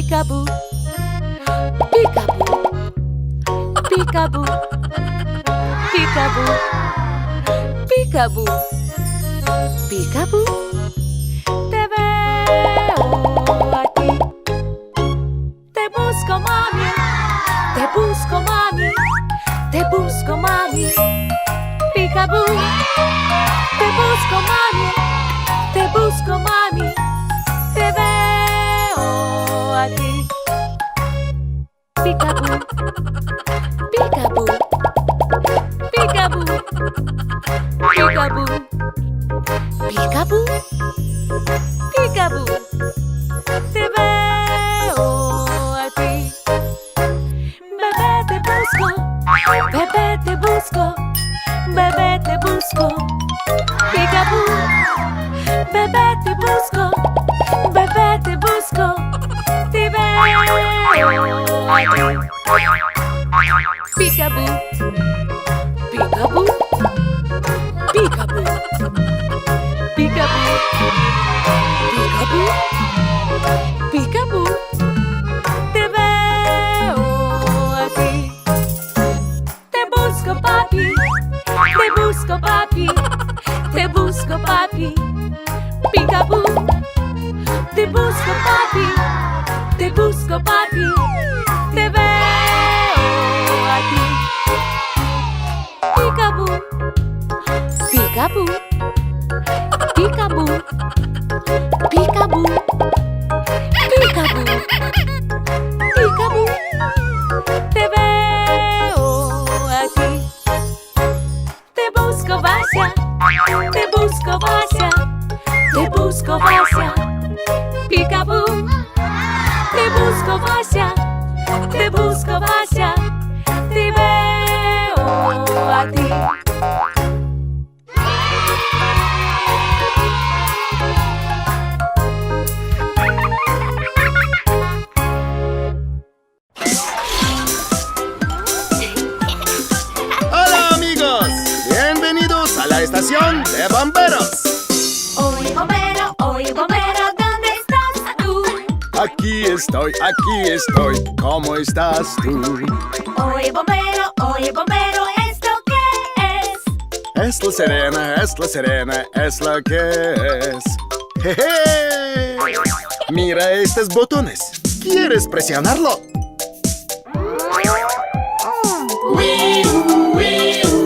Peekaboo, peekaboo, peekaboo, peekaboo, peekaboo, peekaboo. Te veo a ti. Te busco, mami. Te busco, mami. Te busco, mami. Peekaboo. Te busco, mami. Te busco, mami. Te veo a ti. Peekaboo, peekaboo, peekaboo, peekaboo, peekaboo, peekaboo. Te veo a ti. Bebé, te busco. Bebé, te busco. Bebé, te busco. Peekaboo. Bebé, te busco. Bebé, te busco. Te veo a ti. Peekaboo, peekaboo, peekaboo, peekaboo, peekaboo, peekaboo. Te veo a ti. Te busco, papi. Te busco, papi. Te busco, papi. Peekaboo. Te busco, papi. Te busco, papi. Te veo a ti. Peekaboo, peekaboo, peekaboo, peekaboo, peekaboo, peekaboo. Te veo a ti. Te busco, Vasya. Te busco, Vasya. Te busco, Vasya. Peekaboo. Te busco, Vasya. Te busco, Vasya. Te veo a ti. Hola amigos, bienvenidos a la estación de bomberos. Oye bombero, ¿dónde estás tú? Aquí estoy, ¿cómo estás tú? Oye bombero, ¿esto qué es? Es la sirena, es lo que es. ¡Jeje! Mira estos botones, ¿quieres presionarlo?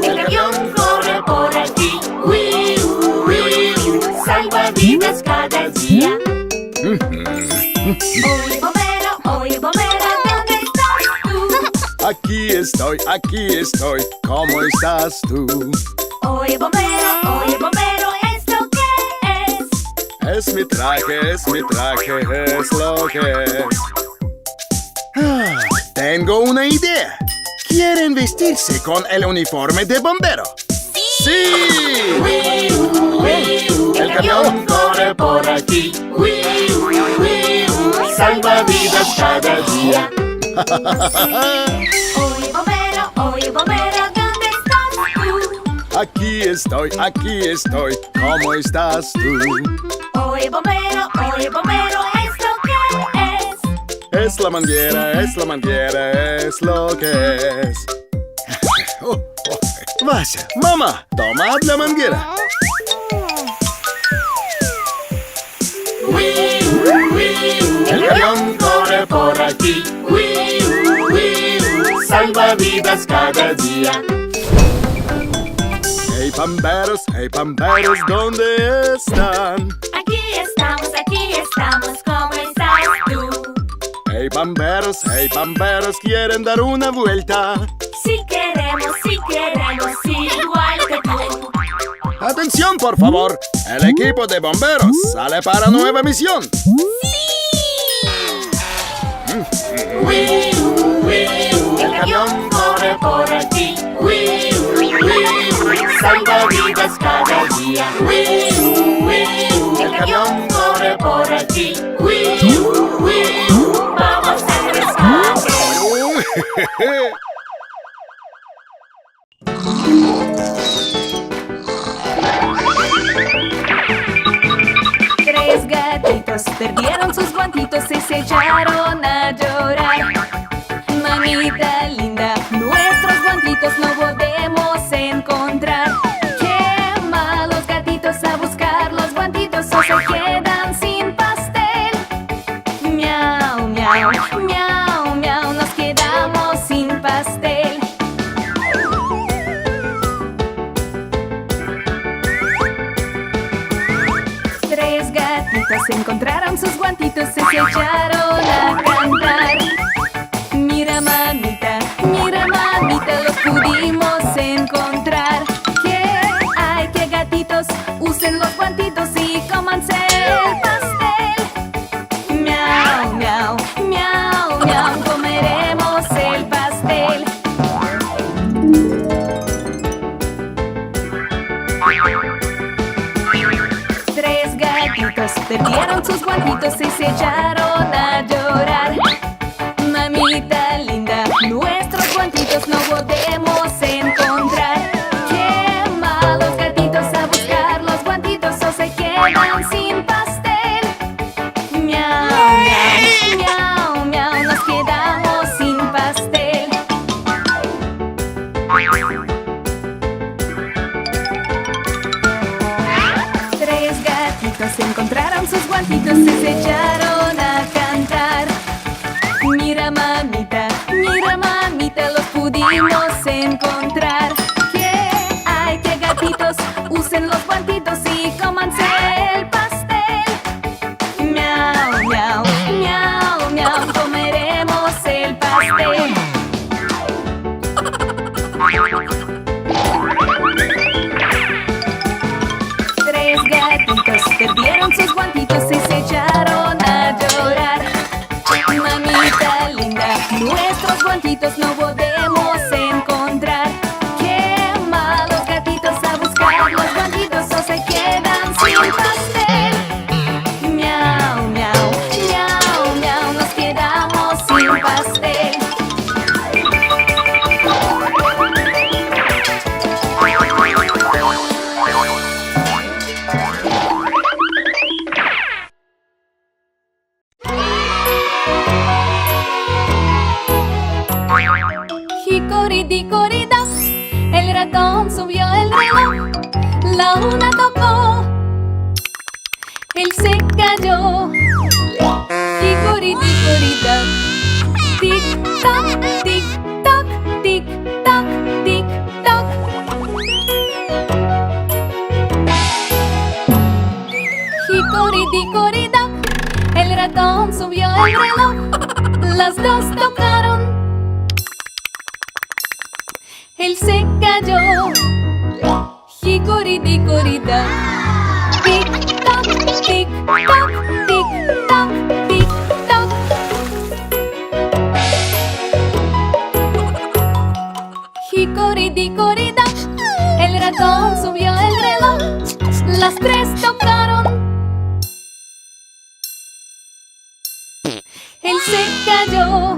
El camión corre por aquí. Salva vidas cada día. Oye bombero, ¿dónde estás tú? Aquí estoy, ¿cómo estás tú? Oye bombero, ¿esto qué es? Es mi traje, es lo que es. Tengo una idea. ¿Quieren vestirse con el uniforme de bombero? ¡Sí! El camión corre por aquí. Salva vidas cada día. Oye bombero, ¿dónde estás tú? Aquí estoy, ¿cómo estás tú? Oye bombero, ¿esto qué es? Es la manguera, es lo que es. Vaya, mamá, toma la manguera. El camión corre por aquí. Salva vidas cada día. Hey pamperos, ¿dónde están? Aquí estamos, ¿cómo estás tú? Hey pamperos, ¿quieren dar una vuelta? Si queremos, igual que tú. Atención, por favor, el equipo de bomberos sale para nueva misión. El camión corre por aquí. Salva vidas cada día. El camión corre por aquí. Vamos al rescate. Tres gatitos gatitos perdieron sus guantitos y se echaron a llorar. Mamita linda, nuestros guantitos no podemos encontrar. Qué mal, los gatitos a buscar los guantitos o se quedan sin pastel. Miau, miau, miau, miau, nos quedamos sin pastel. Tres gatitos encontraron sus guantitos y se echaron a cantar. Mira mamita, los pudimos encontrar. ¿Qué hay? Que gatitos usen los guantitos y cómanse el pastel. Miau, miau, miau, miau, comeremos el pastel. Tres gatitos perdieron sus guantitos y se echaron a llorar. Mamita linda, nuestros guantitos no podemos encontrar. Qué mal, los gatitos a buscar los guantitos o se quedan sin pastel. Miau, miau, miau, miau, nos quedamos sin pastel. Tres gatitos encontraron sus guantitos y se echaron a cantar. Mira mamita, los pudimos encontrar. ¿Qué hay? Que gatitos usen los guantitos y cómanse el pastel. Miau, miau, miau, miau, comeremos el pastel. Tres gatitos perdieron sus guantitos y se echaron a llorar. Mamita linda, nuestros guantitos no podemos encontrar. Qué mal, los gatitos a buscar los guantitos o se quedan sin pastel. Miau, miau, miau, miau, nos quedamos sin pastel. Hicoridi-corida, el ratón subió el reloj. La una tocó, él se cayó. Hicoridi-corida, tic-tac, tic-tac, tic-tac, tic-tac. Hicoridi-corida, el ratón subió el reloj. Las dos tocaron, él se cayó. Hicoridi-corida, tic-tac, tic-tac, tic-tac, tic-tac. Hicoridi-corida, el ratón subió el reloj. Las tres tocaron, él se cayó.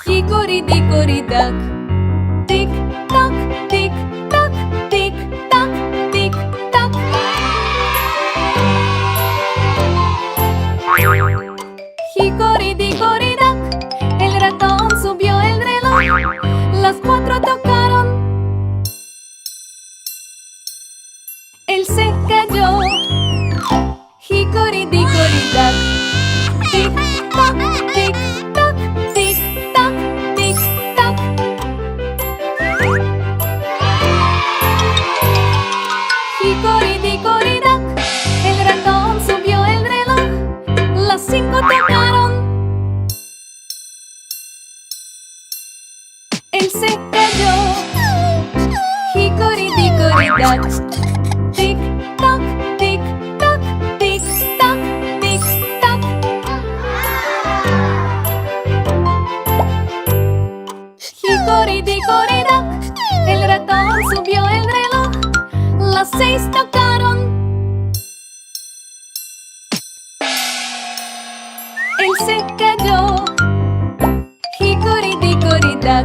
Hicoridi-corida, tic-tac, tic-tac, tic-tac, tic-tac. Hicoridi-corida, el ratón subió el reloj. Las cuatro tocaron, él se cayó. Hicoridi-corida, tic-tac, tic-tac, tic-tac, tic-tac. Hicoridi-corida, el ratón subió el reloj. Las cinco tocaron, él se cayó. Hicoridi-corida, tic-tac, tic-tac, tic-tac, tic-tac. Hicoridi-corida, el ratón subió el reloj. Las seis tocaron, él se cayó. Hicoridi-corida,